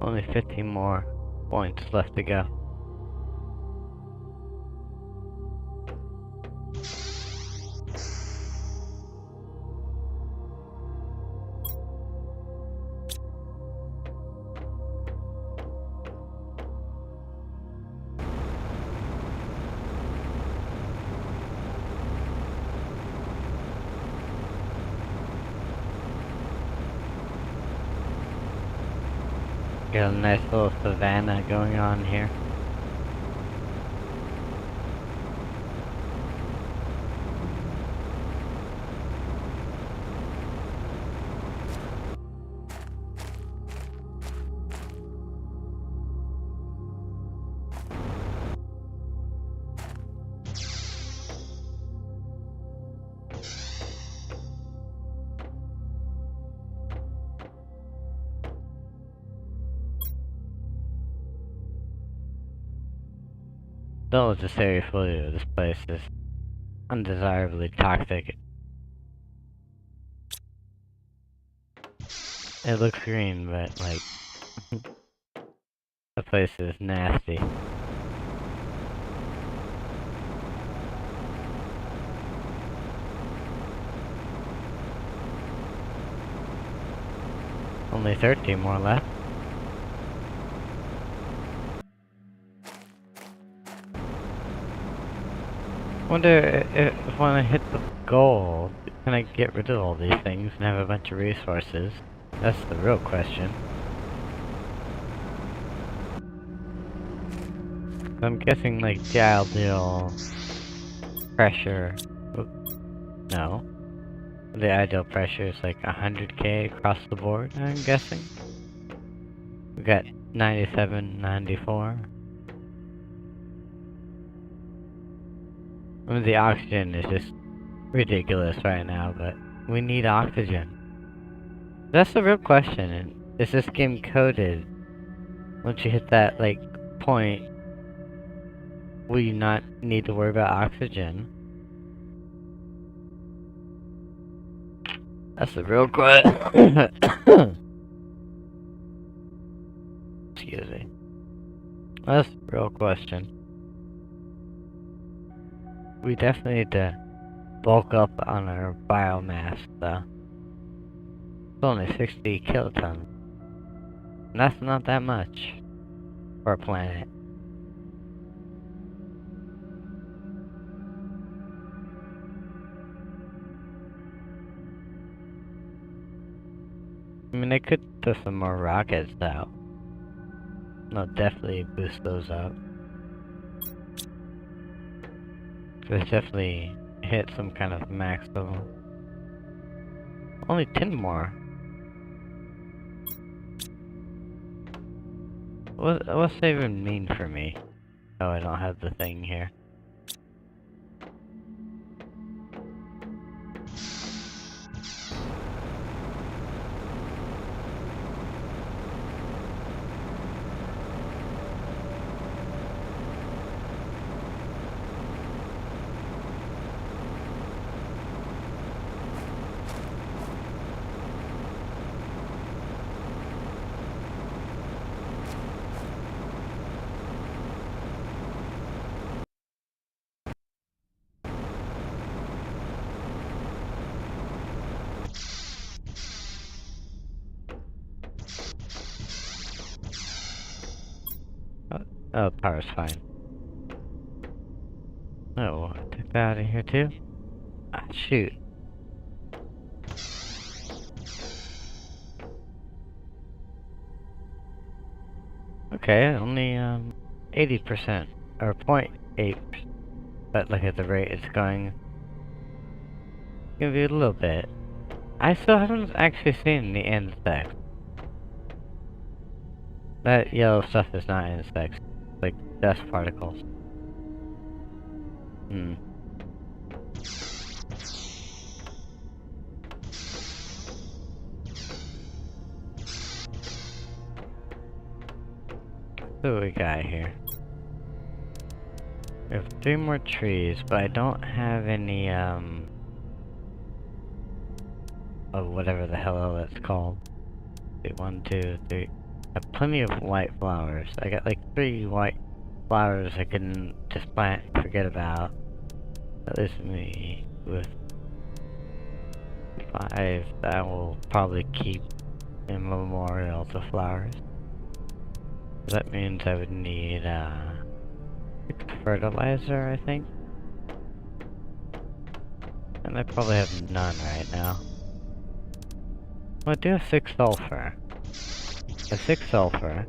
Only 15 more points left to go. Got a nice little savanna going on here. Don't just say fully, this place is undesirably toxic. It looks green, but like the place is nasty. Only 13 more left. Wonder if when I hit the goal, can I get rid of all these things and have a bunch of resources? That's the real question. I'm guessing like the ideal pressure. No. The ideal pressure is like 100k across the board, I'm guessing. We got 97, 94. I mean, the oxygen is just ridiculous right now, but we need oxygen. That's the real question, and is this game coded? Once you hit that, like, point, will you not need to worry about oxygen? That's the real question. Excuse me. That's the real question. We definitely need to bulk up on our biomass, though. It's only 60 kilotons. And that's not that much for a planet. I mean, they could put some more rockets out. They'll definitely boost those up. It's definitely hit some kind of max level. Only 10 more. What's that even mean for me? Oh, I don't have the thing here. Oh, power's fine. Oh, take that out of here too? Ah, shoot. Okay, only 80%, or 0.8%. But look at the rate it's going. Give you a little bit. I still haven't actually seen the insects. That yellow stuff is not insects. Like dust particles. What do we got here? We have 3 more trees, but I don't have any, of whatever the hell it's called. 1, 2, 3. have plenty of white flowers. I got like 3 white flowers I can just plant and forget about. That leaves me with 5 that I will probably keep in memorial to flowers. That means I would need fertilizer, I think. And I probably have none right now. Well, I do have 6 sulfur. I have 6 sulfur.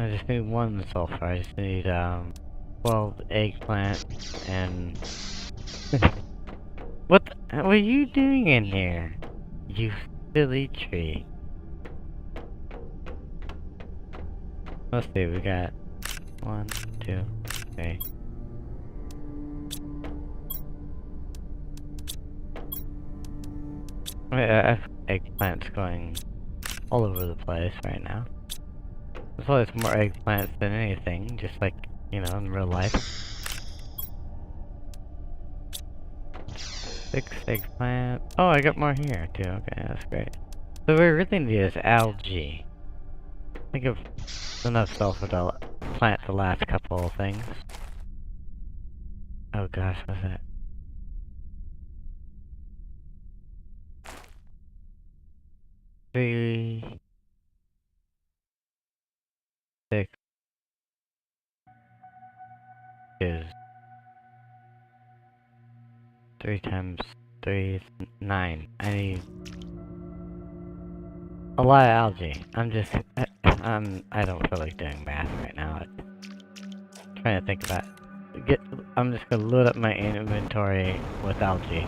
I just need 1 sulfur. I just need 12 eggplant and what are you doing in here? You silly tree. Let's see, we got 1, 2, 3. I have eggplants going all over the place right now. There's always more eggplants than anything, just like, you know, in real life. 6 eggplant. Oh, I got more here too. Okay, that's great. So what we really need is algae. I think of enough sulfur to plant the last couple of things. Oh gosh, what's that? Three, 6 is 3 times 3 is 9. I need a lot of algae. I don't feel like doing math right now. I'm trying to think about I'm just gonna load up my inventory with algae.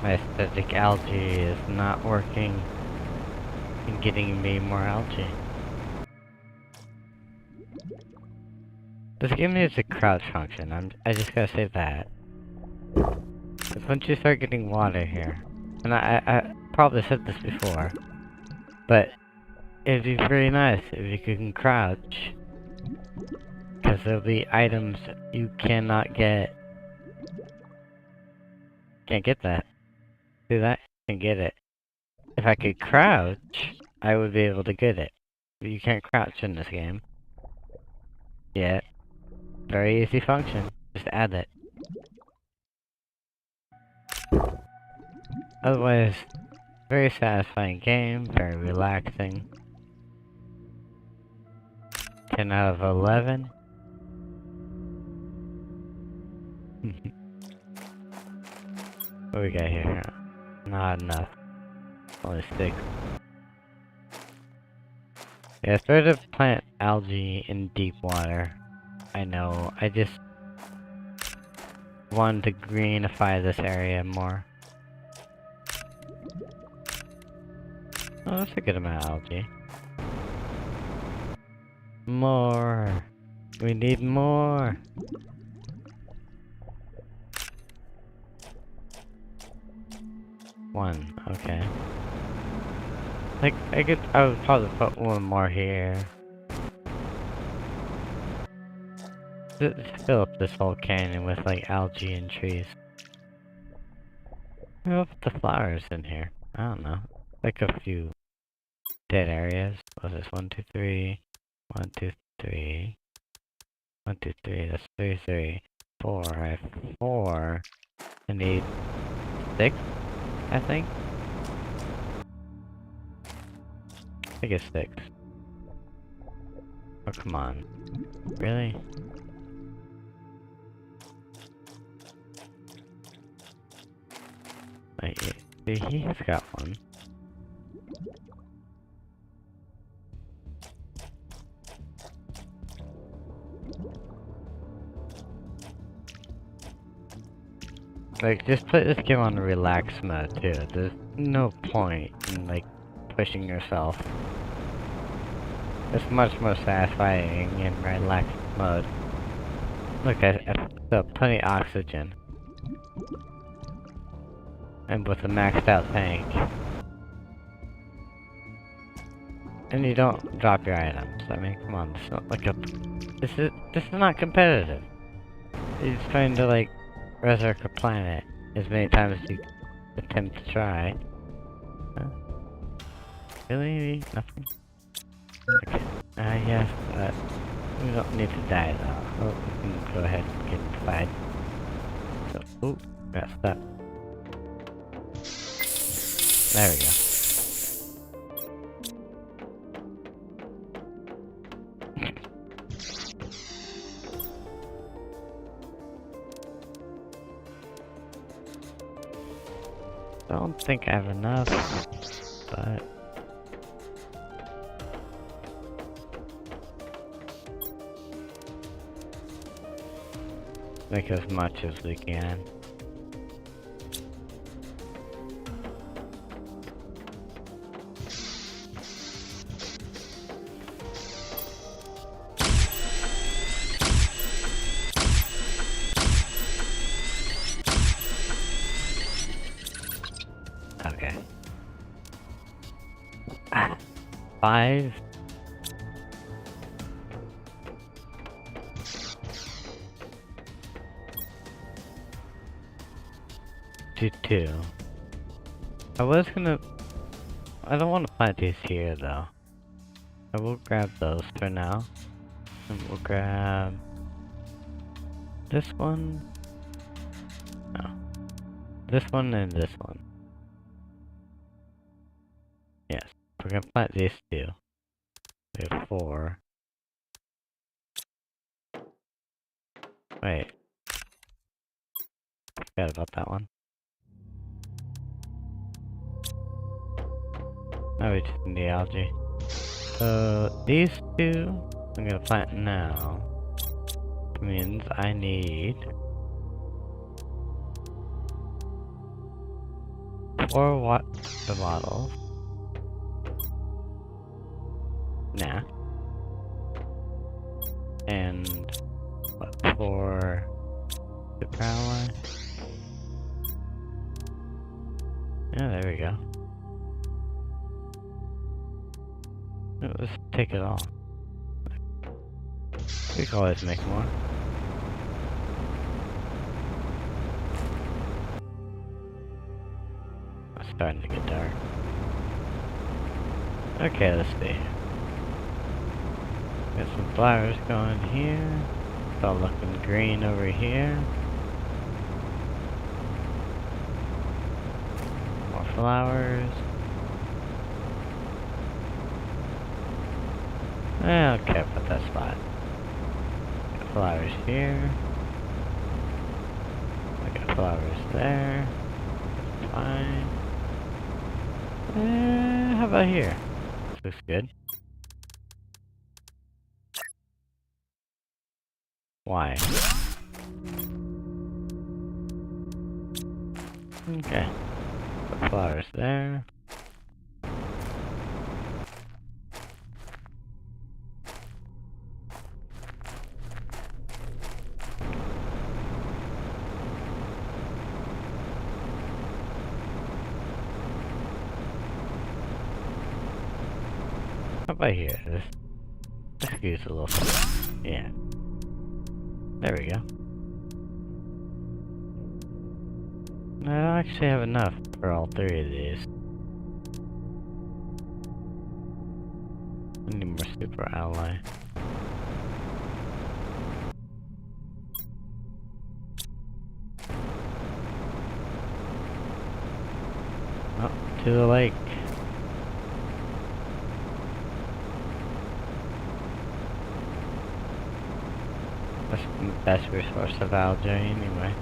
My aesthetic algae is not working in getting me more algae. This game needs a crouch function. I just gotta say that. Because once you start getting water here, and I probably said this before, but it'd be very nice if you can crouch. Because there'll be items you cannot get. Can't get that. See that? Can get it. If I could crouch, I would be able to get it. But you can't crouch in this game. Yeah. Very easy function. Just add it. Otherwise, very satisfying game, very relaxing. 10 out of 11. What we got here? Not enough. Only 6. Yeah, it's better to plant algae in deep water. I know, I just wanted to greenify this area more. Oh, that's a good amount of algae. More! We need more! One, okay. Like, I would probably put 1 more here. Just fill up this whole canyon with, like, algae and trees. Maybe I'll put the flowers in here. I don't know. Like a few dead areas. What's this? 1, 2, 3. 1, 2, 3. 1, 2, 3. That's 3, 3. 4. I have 4. I need 6, I think. I think it's 6. Oh, come on. Really? Like, see, he's got 1. Like, just put this game on relax mode, too. There's no point in, like, pushing yourself. It's much more satisfying in relaxed mode. Look, I still have plenty of oxygen. And with a maxed out tank. And you don't drop your items. I mean, come on, this is not like a... This is not competitive. He's trying to, like, resurrect a planet as many times as you attempt to try. Huh? Really? Nothing? Okay. Yes, we don't need to die, though. Oh, we can go ahead and get inside. So, ooh, got stuck. There we go. Don't think I have enough, but... make as much as we can. Okay. 5. To 2. I don't want to plant these here though. I will grab those for now. And we'll grab this one. No. This one and this one. Yes. We're gonna plant these 2. We have 4. Wait. Forgot about that one. Now we just need the algae. So these 2 I'm gonna plant now. Which means I need 4 water bottles. Nah. And what, 4 super ally? Yeah, there we go. Let's take it all. We can always make more. It's starting to get dark. Okay, let's see. Got some flowers going here. It's all looking green over here. More flowers. I don't care about that spot. Got flowers here. I got flowers there. That's fine. How about here? This looks good. Why? Okay. Put flowers there. How about here? This could use a little something. Yeah. There we go. I don't actually have enough for all 3 of these. I need more super ally. Oh, to the lake. That's the best resource of algae anyway.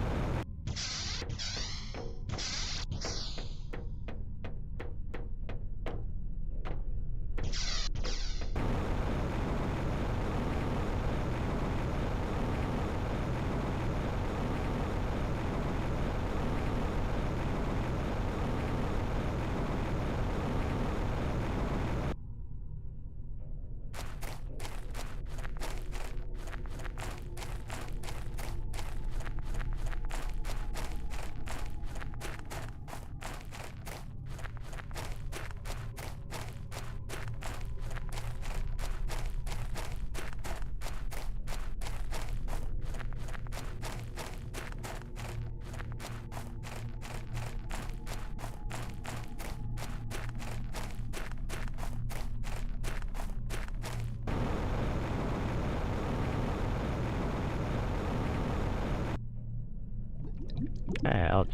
Alright, I'll...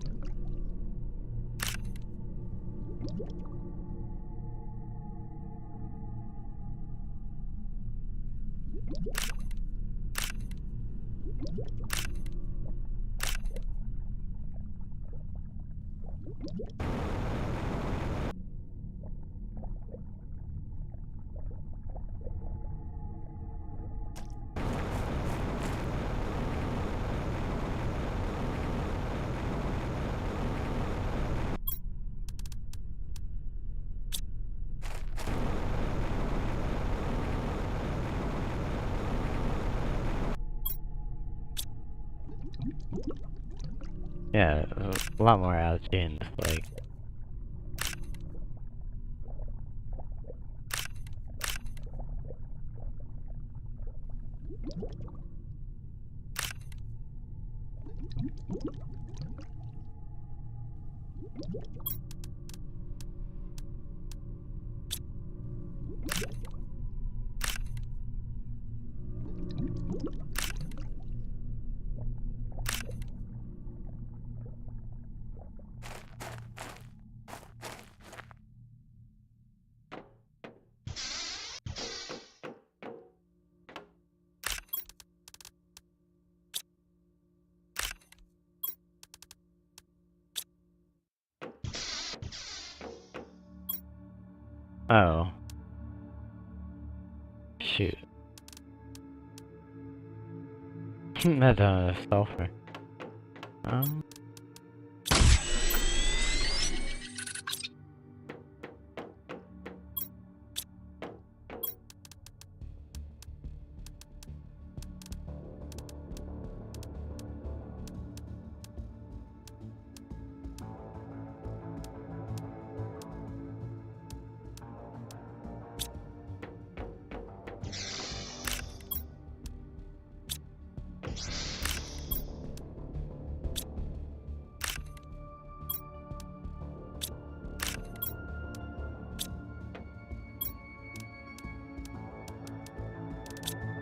Yeah, a lot more algae in this lake. Oh. Shoot. That's sulfur. Um...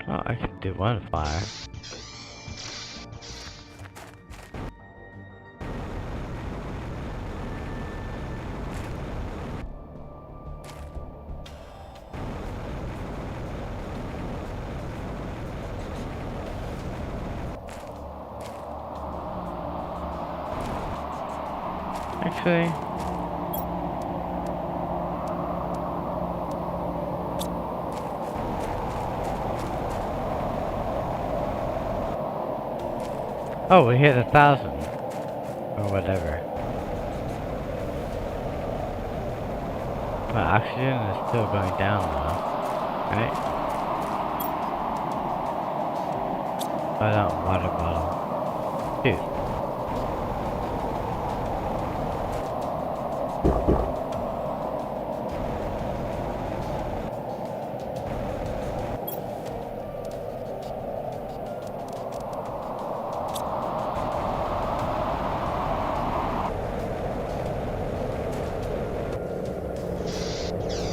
Oh, I can do one fire. Actually... Oh, we hit 1,000. Or whatever. But oxygen is still going down though. Right? Oh no, water bottle. Dude.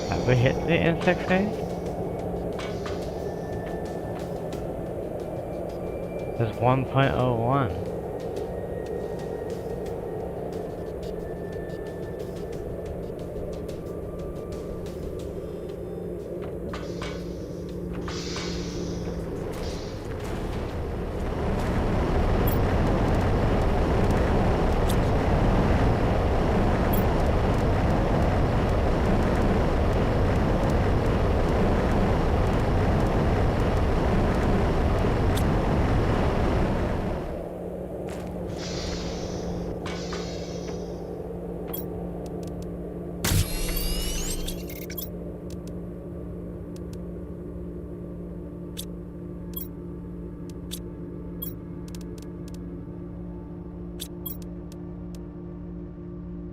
Have we hit the insect phase? There's 1.01.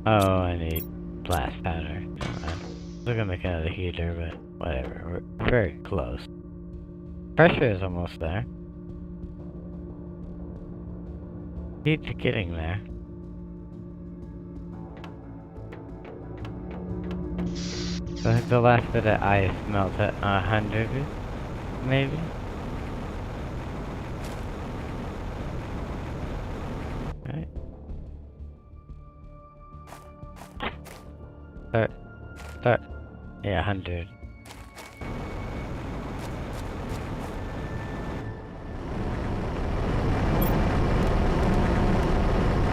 Oh, I need blast powder. We're gonna make another heater, but whatever. We're very close. Pressure is almost there. Heat's getting there. So I think the last bit of ice melts at 100, maybe? Right? Yeah, 100.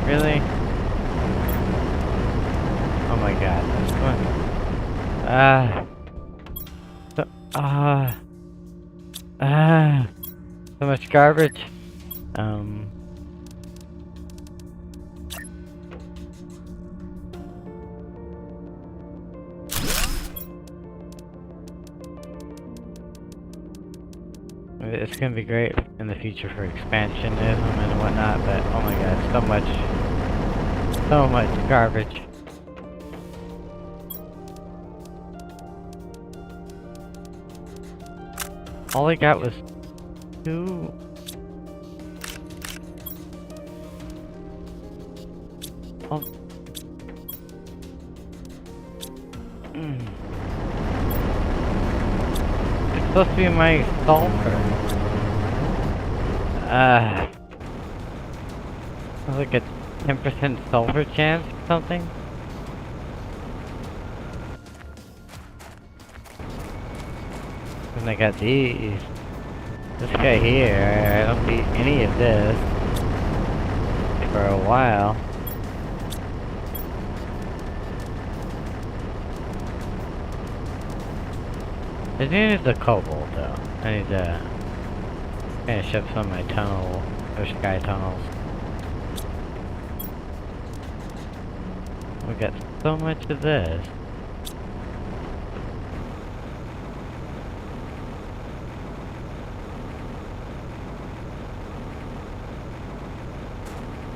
Really? Oh my god, this one. So, so much garbage. It's gonna be great in the future for expansionism and whatnot, but oh my god, so much garbage. All I got was 2. Oh. It's supposed to be my sulfur. There's like a 10% sulfur chance or something. And I got these. This guy here, I don't need any of this for a while. I need the cobalt though. I need to finish up some of my tunnel or sky tunnels. We got so much of this.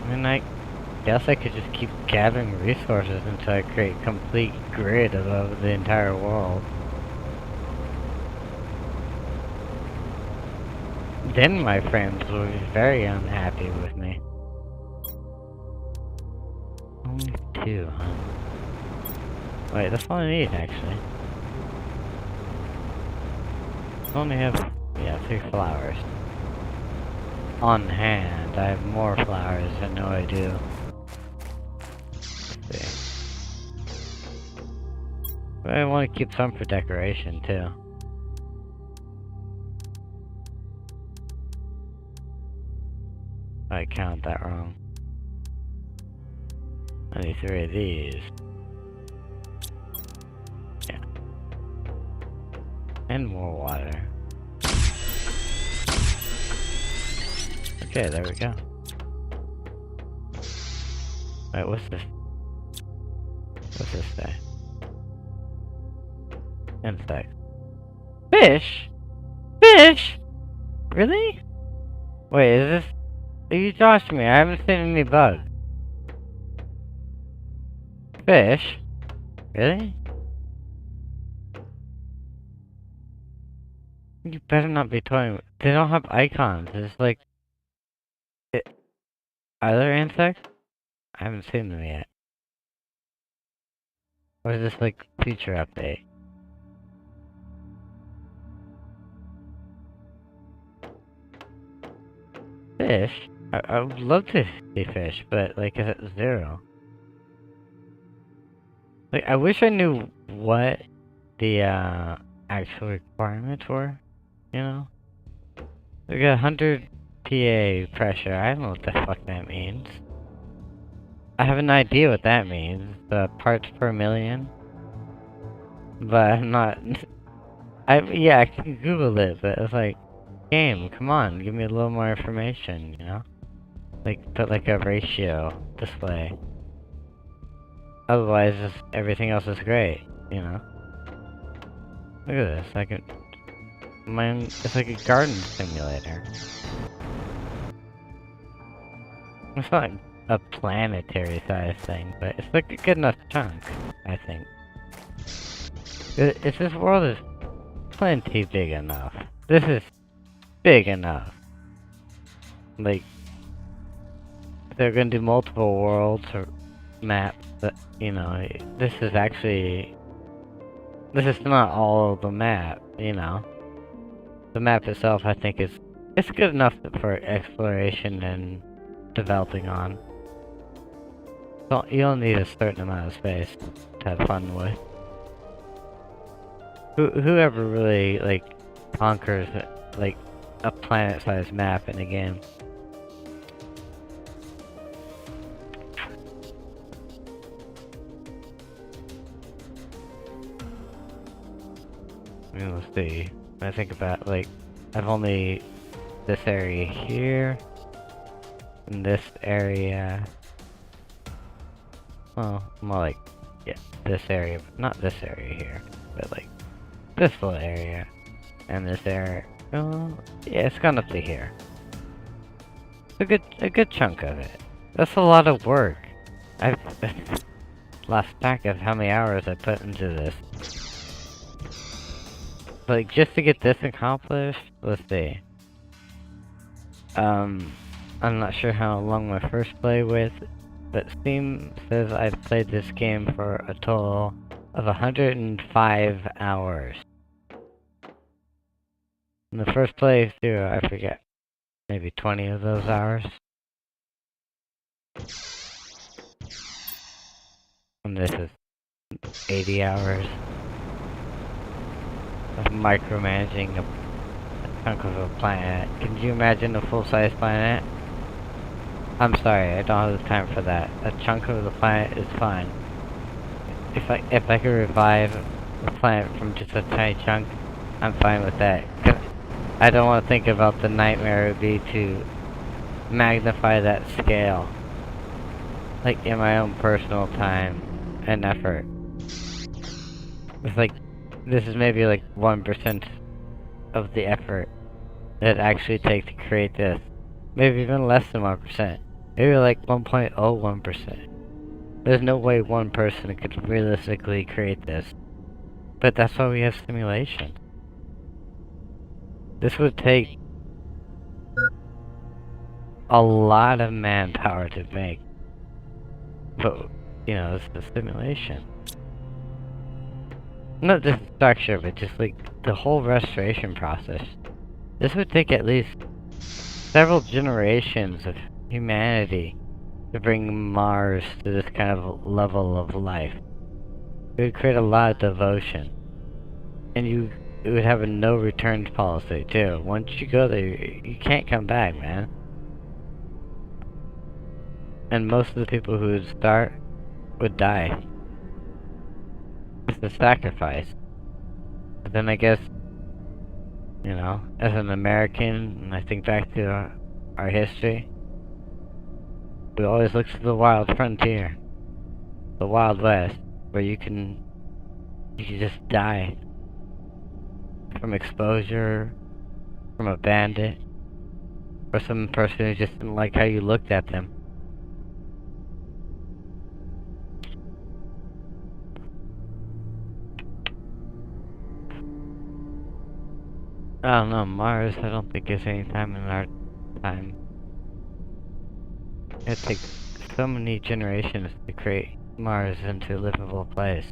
I mean, I guess I could just keep gathering resources until I create complete grid of the entire world. Then my friends will be very unhappy with me. Only 2, huh? Wait, that's all I need, actually. I only have, yeah, 3 flowers. On hand, I have more flowers, I know I do. Let's see. But I want to keep some for decoration, too. I count that wrong. I need 3 of these. Yeah. And more water. Okay, there we go. Wait, what's this? What's this say? Insect. Fish? Fish? Really? Wait, is this... Are you joshing me? I haven't seen any bugs. Fish? Really? You better not be toying with... They don't have icons. It's like... Are there insects? I haven't seen them yet. Or is this like future update? Fish? I would love to see fish, but like is it 0? Like I wish I knew what the actual requirements were, you know? We got 100 PA pressure. I don't know what the fuck that means. I have an idea what that means. The parts per million. But I'm not... yeah, I can Google it, but it's like... Game, come on, give me a little more information, you know? Like, put like a ratio display. Otherwise, everything else is great, you know? Look at this, I can... Mine, it's like a garden simulator. It's not a planetary size thing, but it's like a good enough chunk, I think. If this world is plenty big enough. This is big enough. Like, they're gonna do multiple worlds or maps, but, you know, this is actually... This is not all of the map, you know? The map itself, I think, it's good enough for exploration and developing on. So you don't need a certain amount of space to have fun with. Whoever really, like, conquers, like, a planet-sized map in a game. I mean, let's see. When I think about, like, I've only this area here, and this area. Well, more like, yeah, this area, not this area here, but like this little area, and this area. Oh, yeah, it's gone up to here. It's a good chunk of it. That's a lot of work. I've lost track of how many hours I put into this. Like, just to get this accomplished, let's see. I'm not sure how long my first play with, but Steam says I've played this game for a total of 105 hours. In the first playthrough, I forget, maybe 20 of those hours. And this is 80 hours of micromanaging a chunk of a planet. Can you imagine a full-size planet? I'm sorry, I don't have the time for that. A chunk of the planet is fine. If I could revive the planet from just a tiny chunk, I'm fine with that. 'Cause I don't want to think about the nightmare it would be to magnify that scale. Like, in my own personal time and effort. It's like, this is maybe like 1% of the effort that it actually takes to create this. Maybe even less than 1%. Maybe like 1.01%. There's no way one person could realistically create this. But that's why we have simulation. This would take a lot of manpower to make. But, you know, it's the simulation. Not just the structure, but just like the whole restoration process. This would take at least several generations of humanity to bring Mars to this kind of level of life. It would create a lot of devotion. And it would have a no returns policy too. Once you go there, you can't come back, man. And most of the people who would start would die. It's a sacrifice. But then I guess, you know, as an American, and I think back to our history, we always look to the wild frontier, the Wild West, where you can just die from exposure, from a bandit, or some person who just didn't like how you looked at them. I don't know, Mars, I don't think it's any time in our time. It takes so many generations to create Mars into a livable place.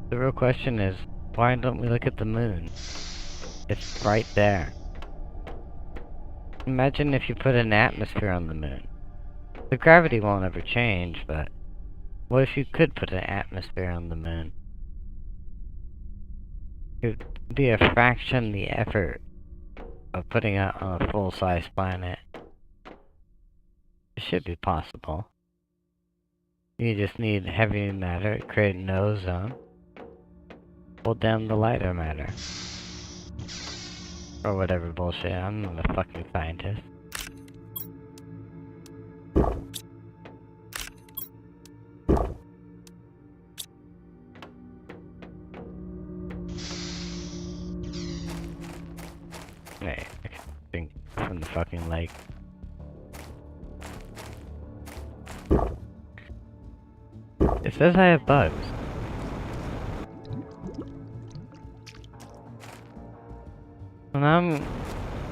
The real question is, why don't we look at the moon? It's right there. Imagine if you put an atmosphere on the moon. The gravity won't ever change, but what if you could put an atmosphere on the moon? It would be a fraction the effort of putting it on a full-size planet. It should be possible. You just need heavy matter to create an ozone. Hold down the lighter matter. Or whatever bullshit, I'm not a fucking scientist. Hey, I can think from the fucking lake. It says I have bugs. And I'm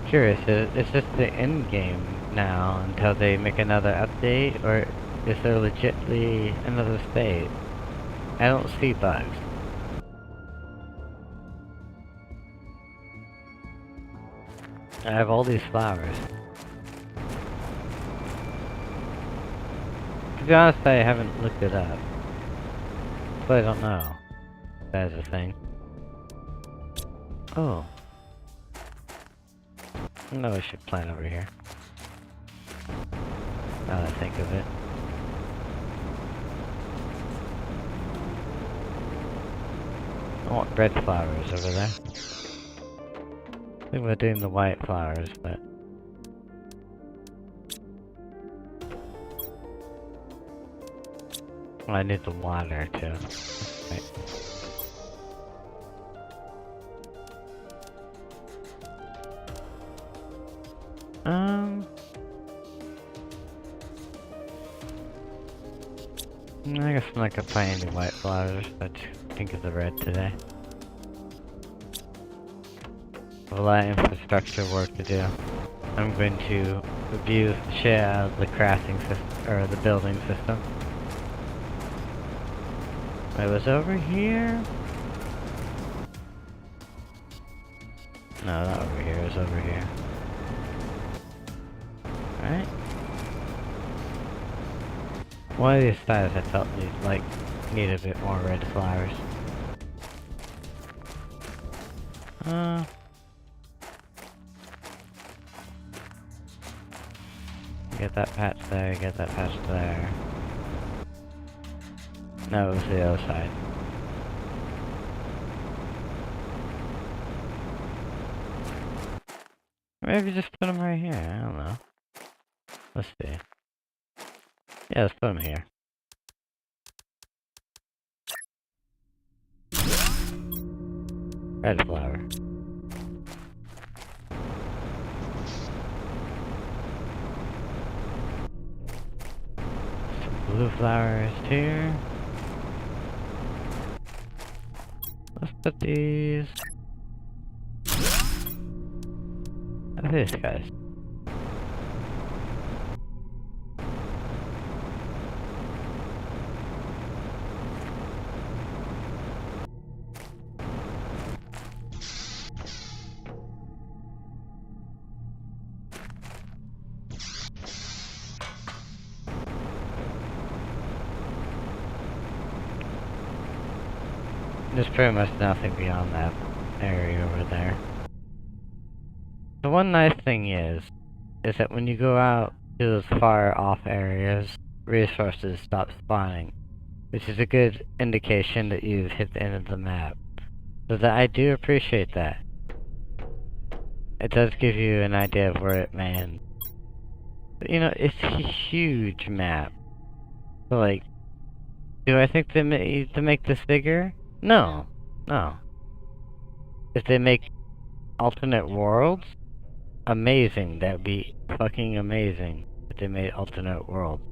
curious, is this the end game now until they make another update, or is there legitimately another state? I don't see bugs. I have all these flowers. To be honest, I haven't looked it up. But I don't know. That is a thing. Oh. No, we should plant over here. Now that I think of it. I want red flowers over there. I think we're doing the white flowers, but... Oh, I need the water too. Right. I guess I'm not gonna find any white flowers, but I think of the red today. A lot of infrastructure work to do. I'm going to review the shit out of the crafting system, or the building system. It was over here? No, not over here, it was over here. Right? One of these sides I felt need a bit more red flowers. Get that patch there, get that patch there. No, it was the other side. Maybe just put them right here, I don't know. Let's see. Yeah, let's put them here. Red flower. Some blue flowers here. Let's put these... Oh, these guys. There's pretty much nothing beyond that area over there. The one nice thing is that when you go out to those far off areas, resources stop spawning, which is a good indication that you've hit the end of the map. So that I do appreciate that. It does give you an idea of where it lands. But you know, it's a huge map. So like, do I think they need to make this bigger? No. No. If they make alternate worlds, amazing. That'd be fucking amazing if they made alternate worlds.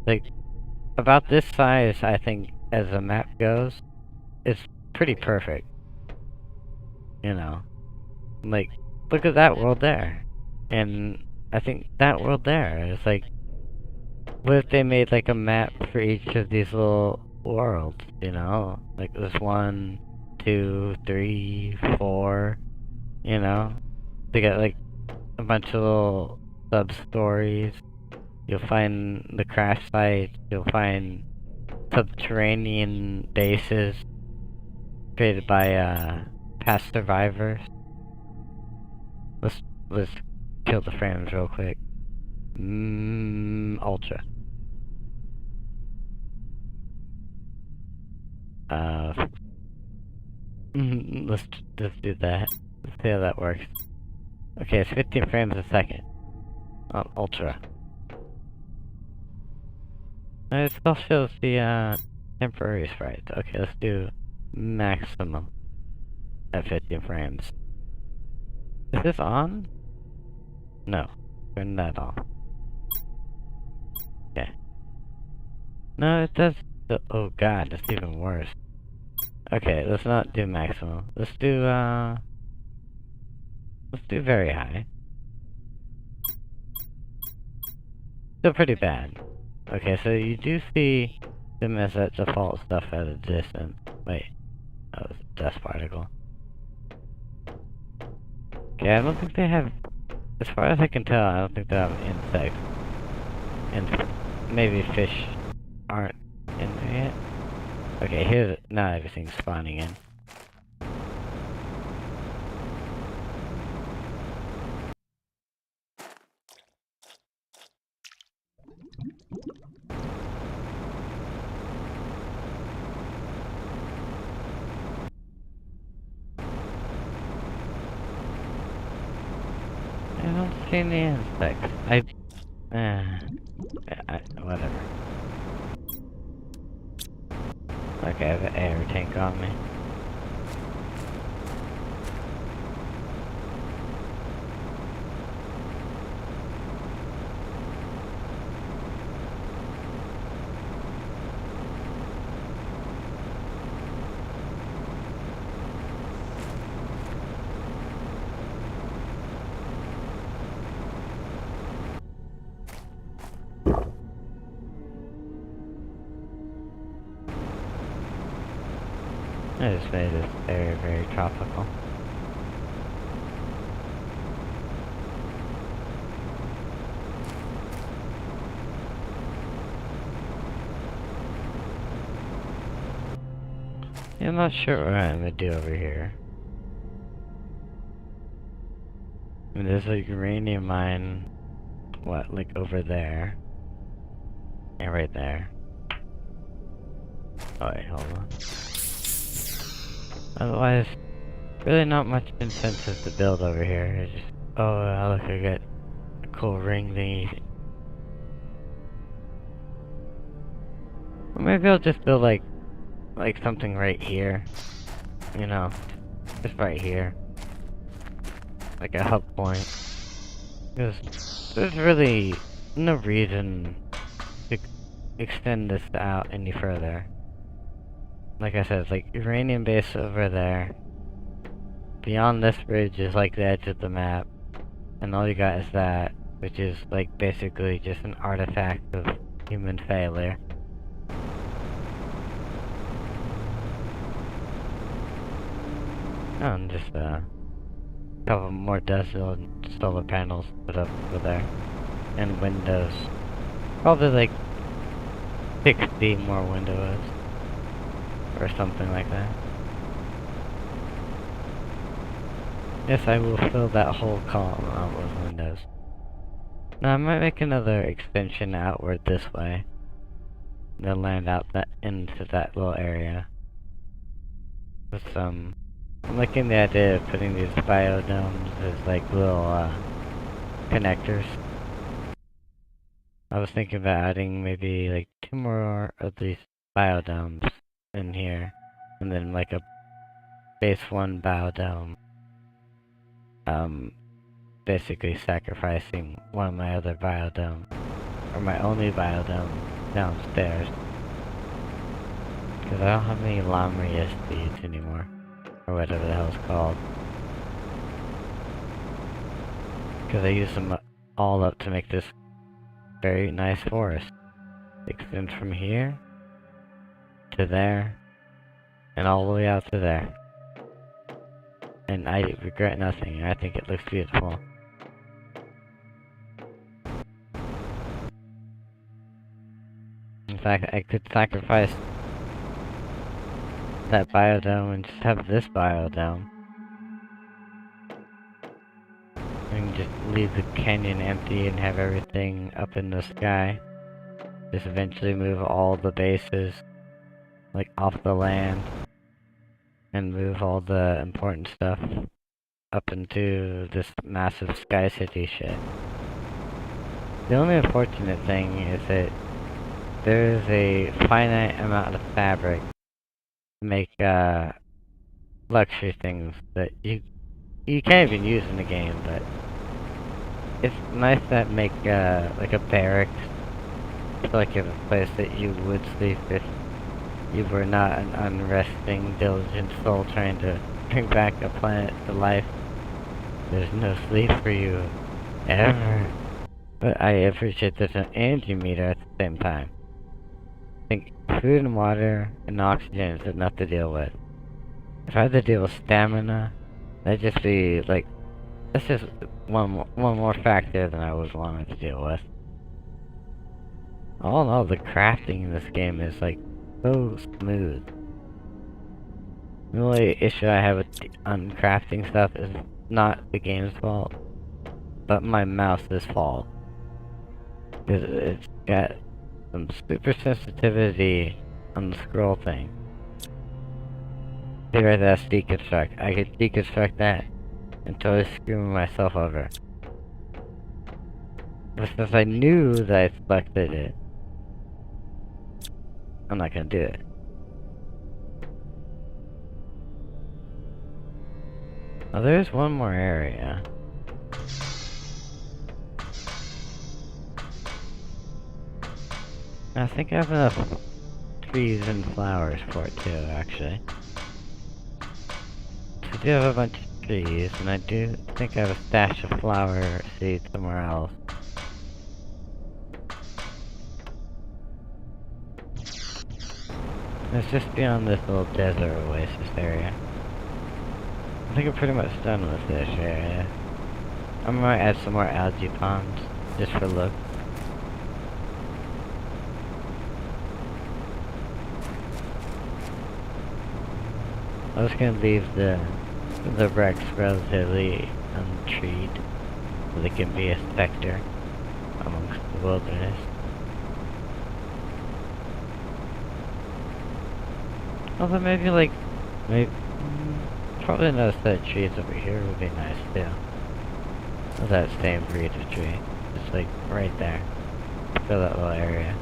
Like, about this size, I think, as the map goes, it's pretty perfect. You know? Like, look at that world there. And I think that world there is like, what if they made like a map for each of these little worlds, you know? Like this 1, 2, 3, 4, you know? They got like a bunch of little sub-stories. You'll find the crash sites, you'll find subterranean bases created by past survivors. Let's kill the frames real quick. Ultra. Let's just do that. Let's see how that works. Okay, it's 15 frames a second. On ultra. It still shows the temporary sprites. Okay, let's do maximum at 15 frames. Is this on? No. Turn that off. Okay. No, it does. Oh god, that's even worse. Okay, let's not do maximum. Let's do very high. Still pretty bad. Okay, so you do see them as that default stuff at a distance. Wait. That was a dust particle. Okay, I don't think they have... As far as I can tell, I don't think they have insects. And maybe fish aren't in there yet. Okay, here's... Now everything's spawning in. don't see any insects. Whatever. Okay, I have an air tank on me. I just made this very, very tropical. Yeah, I'm not sure what I'm gonna do over here. I mean, there's a uranium mine, what, like over there? And right there. Oh wait, hold on. Otherwise, really not much incentive to build over here. It's just, oh, look, I got a cool ring thingy. Or maybe I'll just build like something right here. You know, just right here. Like a hub point. Because there's really no reason to extend this out any further. Like I said, it's like uranium base over there. Beyond this bridge is like the edge of the map. And all you got is that, which is like basically just an artifact of human failure. Oh, and just a couple more desktop solar panels put up over there. And windows. Probably like 60 more windows. Or something like that. Yes, I will fill that whole column out with windows. Now I might make another extension outward this way. Then land out that into that little area. With some... I'm liking the idea of putting these biodomes as like little connectors. I was thinking about adding maybe like 2 more of these biodomes in here, and then like a base 1 biodome. Basically sacrificing one of my other biodomes, or my only biodome downstairs. Because I don't have any Lamria seeds anymore, or whatever the hell it's called. Because I use them all up to make this very nice forest. It extends from here to there, and all the way out to there. And I regret nothing. I think it looks beautiful. In fact, I could sacrifice that biodome and just have this biodome. And just leave the canyon empty and have everything up in the sky. Just eventually move all the bases, like, off the land. And move all the important stuff up into this massive sky city shit. The only unfortunate thing is that there is a finite amount of fabric to make luxury things that you can't even use in the game, but it's nice to make like a barracks, like a place that you would sleep if you were not an unresting, diligent soul trying to bring back a planet to life. There's no sleep for you, ever. But I appreciate there's an energy meter at the same time. I think food and water and oxygen is enough to deal with. If I had to deal with stamina, that'd just be like, that's just one more factor than I would want to deal with. All in all, the crafting in this game is like so smooth. The only issue I have with uncrafting stuff is not the game's fault, but my mouse's fault. Because it's got some super sensitivity on the scroll thing. See right, that's deconstruct. I could deconstruct that and totally screw myself over. But since I knew that I selected it, I'm not gonna do it. Oh, there's one more area. I think I have enough trees and flowers for it too, actually. So I do have a bunch of trees, and I do think I have a stash of flower seeds somewhere else. It's just beyond this little desert oasis area. I think I'm pretty much done with this area. I might add some more algae ponds, just for look. I was gonna leave the wrecks relatively untreed, so they can be a specter amongst the wilderness. Although maybe probably another set of trees over here would be nice too. Of that same breed of tree. Just like right there. Fill that little area.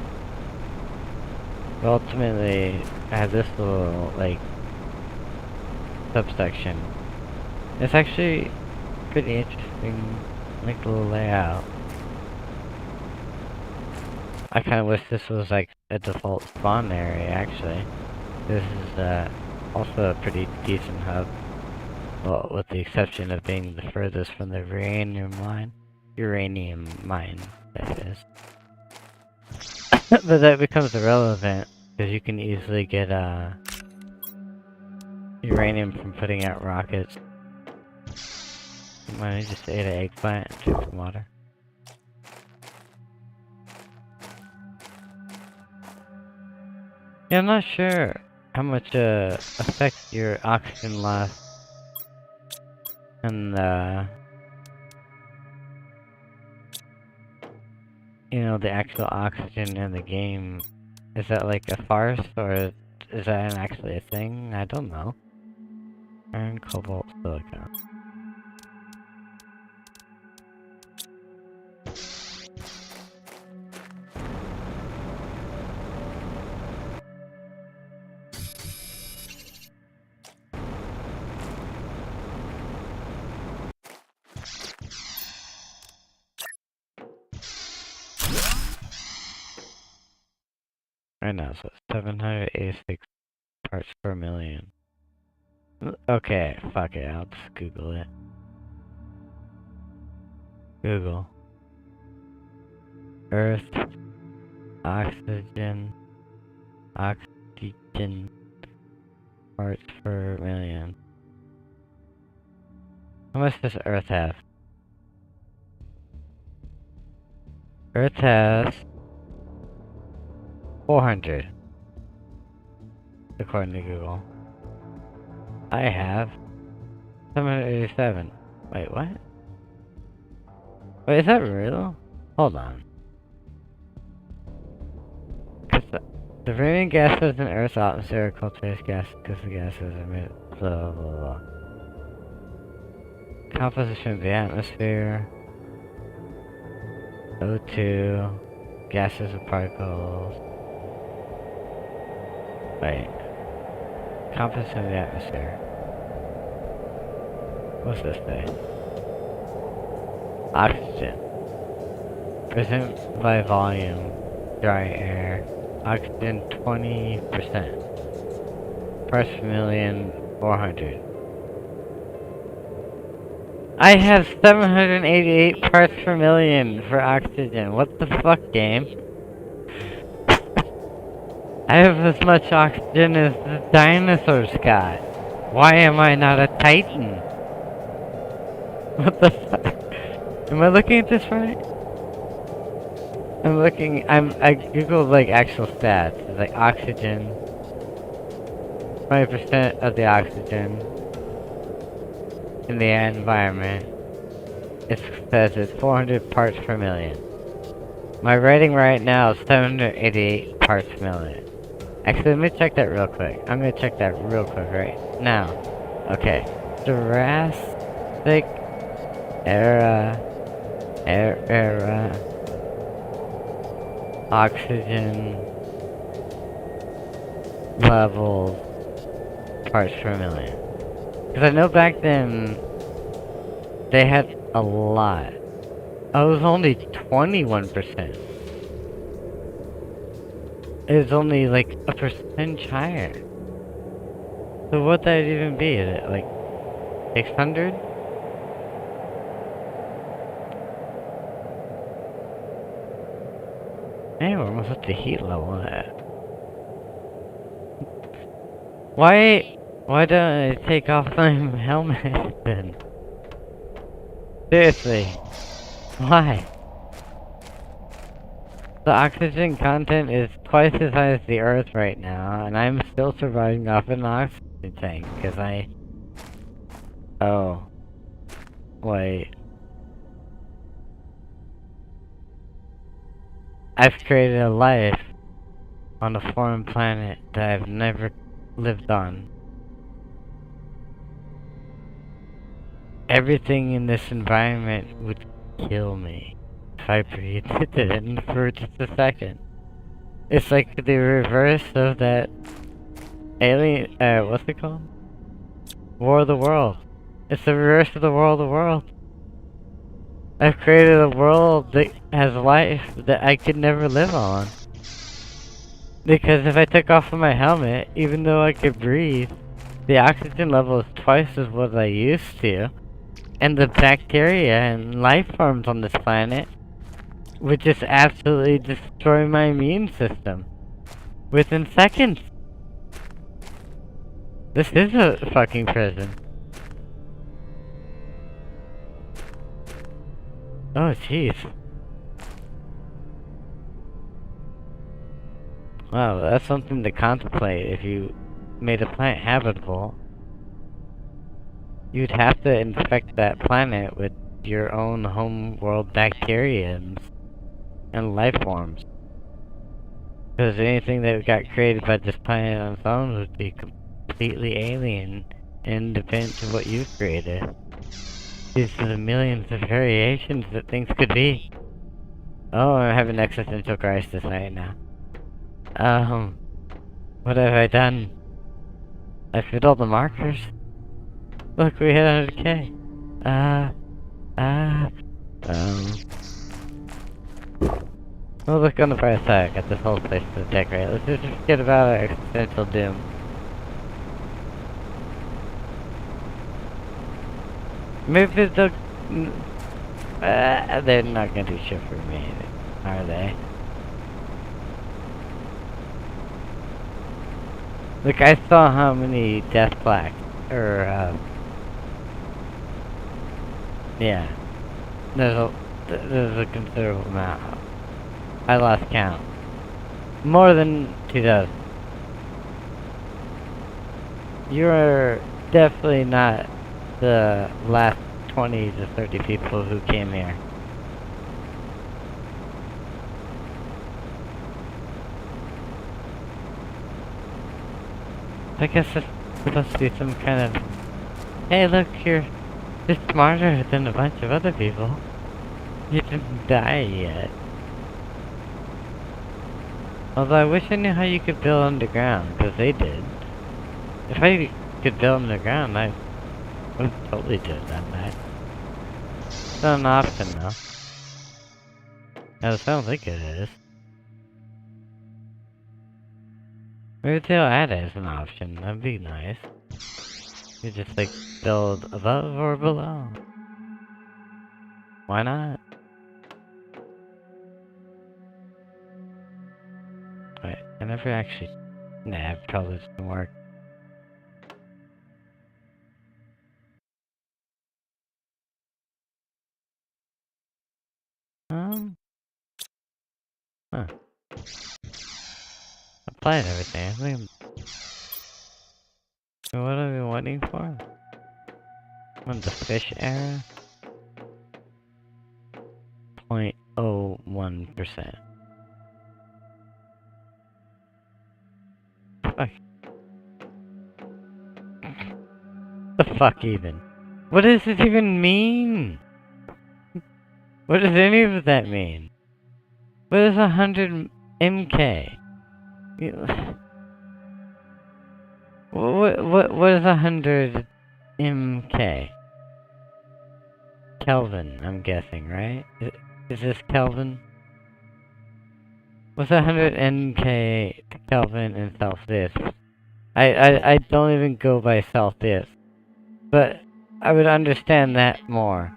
But ultimately, I have this little like subsection. It's actually pretty interesting, like the little layout. I kinda wish this was like a default spawn area actually. This is also a pretty decent hub. Well, with the exception of being the furthest from the uranium mine. Uranium mine, that is. But that becomes irrelevant, because you can easily get uranium from putting out rockets. I just ate an eggplant and took some water. Yeah, I'm not sure how much effect your oxygen loss and you know, the actual oxygen in the game, is that like a farce or is that actually a thing? I don't know. Iron, cobalt, silicon. Right now, so 786 parts per million. Okay, fuck it, I'll just Google it. Google. Earth. Oxygen. Oxygen. Parts per million. How much does Earth have? Earth has 400. According to Google. I have 787. Wait, what? Wait, is that real? Hold on. Cause the remaining gases in Earth's atmosphere are cultivated gases because the gases emit blah blah blah. Composition of the atmosphere. O2. Gases and particles. Wait. Composition of the atmosphere. What's this thing? Oxygen. Present by volume. Dry air. Oxygen 20%. Parts per million 400. I have 788 parts per million for oxygen. What the fuck, game? I have as much oxygen as the dinosaurs got. Why am I not a titan? What the fuck? Am I looking at this right? I googled like actual stats. It's like oxygen. 20% of the oxygen in the environment. It says it's 400 parts per million. My rating right now is 788 parts per million. Actually, let me check that real quick. I'm gonna check that real quick right now. Okay. Jurassic era oxygen levels parts per million. Because I know back then they had a lot. Oh, it was only 21%. It was only like a percentage higher. So what'd that even be? Is it like 600? Man, we're almost at the heat level. Why don't I take off my helmet then? Seriously, why? The oxygen content is twice as high as the Earth right now, and I'm still surviving off an oxygen tank, because oh. Wait. I've created a life on a foreign planet that I've never lived on. Everything in this environment would kill me if I breathed it in for just a second. It's like the reverse of that alien, what's it called? War of the World. It's the reverse of the War of the World. I've created a world that has life that I could never live on. Because if I took off my helmet, even though I could breathe, the oxygen level is twice as what I used to. And the bacteria and life forms on this planet would just absolutely destroy my immune system. Within seconds. This is a fucking prison. Oh, jeez. Wow, that's something to contemplate if you made a planet habitable. You'd have to infect that planet with your own homeworld bacteriums and life forms. Because anything that got created by this planet on its own would be completely alien and independent of what you created. These are the millions of variations that things could be. Oh, I'm having existential crisis right now. What have I done? I fit all the markers. Look, we hit 100K. We'll look on the bright side. I got this whole place to decorate. Let's just forget about our existential doom. Maybe they'll... they're not gonna do shit for me, are they? Look, I saw how many death plaques, or, yeah. There's a considerable amount. I lost count. More than 2,000. You're definitely not the last 20 to 30 people who came here. I guess it's supposed to be some kind of... Hey, look, you're just smarter than a bunch of other people. You didn't die yet. Although I wish I knew how you could build underground, because they did. If I could build underground, I would totally do that. It's not an option, though. It sounds like it is. Maybe they'll add it as an option. That'd be nice. You just like build above or below. Why not? Wait, I never actually... Nah, it probably doesn't work. Huh. Applied everything. I think what are we waiting for? On the fish era? 0.01%. Fuck. The fuck even? What does this even mean? What does any of that mean? What does 100 MK. What is 100 MK? Kelvin, I'm guessing, right? Is this Kelvin? What's 100 NK to Kelvin in Celsius? I don't even go by Celsius, but I would understand that more.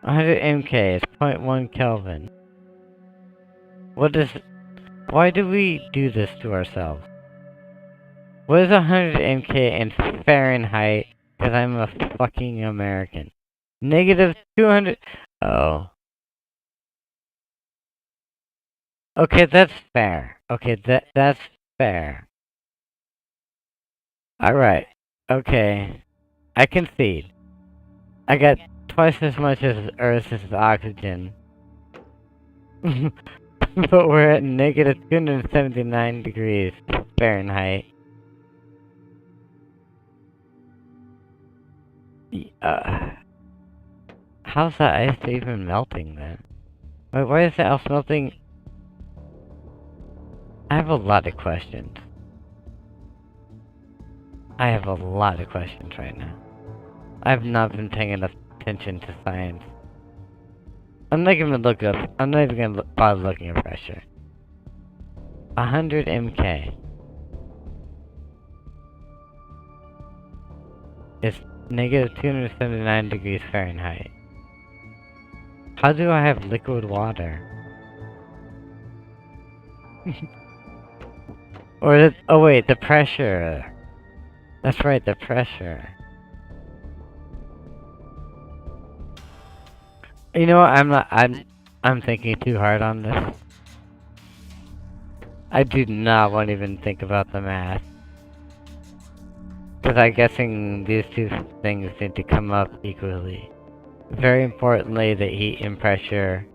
100 MK is 0.1 Kelvin. Why do we do this to ourselves? What is 100 MK in Fahrenheit? Because I'm a fucking American. Negative 200. Oh. Okay, that's fair. Okay, that's fair. Alright. Okay. I concede. I got twice as much as Earth's oxygen. But we're at negative 279 degrees Fahrenheit. How's that ice even melting then? Wait, why is the ice melting? I have a lot of questions. I have a lot of questions right now. I have not been paying enough attention to science. I'm not even gonna bother looking at pressure. 100 MK. It's negative 279 degrees Fahrenheit. How do I have liquid water? Or is it, oh wait, the pressure. That's right, the pressure. You know what, I'm thinking too hard on this. I do not want to even think about the math. Because I'm guessing these two things need to come up equally. Very importantly, the heat and pressure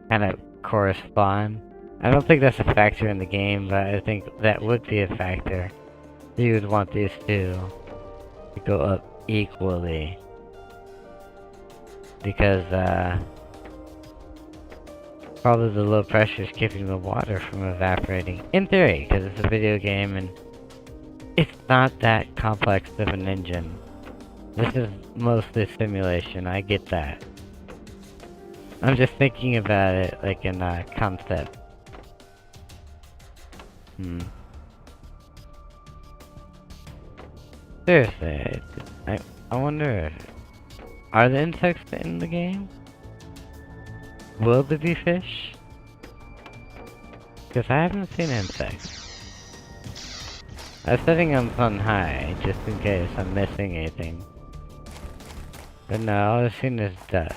kind of correspond. I don't think that's a factor in the game, but I think that would be a factor. You would want these two to go up equally. Because, probably the low pressure is keeping the water from evaporating. In theory, because it's a video game and it's not that complex of an engine. This is mostly simulation, I get that. I'm just thinking about it like in a concept. Seriously, I wonder, are the insects in the game? Will there be fish? Because I haven't seen insects. I'm setting them on high, just in case I'm missing anything. But no, all I've seen is dust.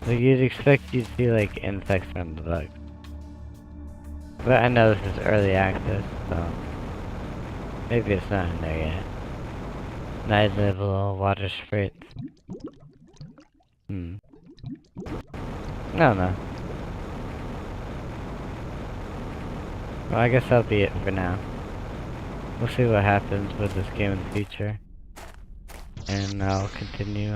So you'd expect you'd see like insects from the bugs. But I know this is early access, so maybe it's not in there yet. Nice little water spritz. I don't know. Well, I guess that'll be it for now. We'll see what happens with this game in the future. And I'll continue,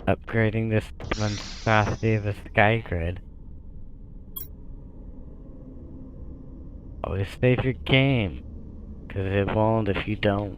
upgrading this monstrosity of a sky grid. Always save your game, 'cause it won't if you don't.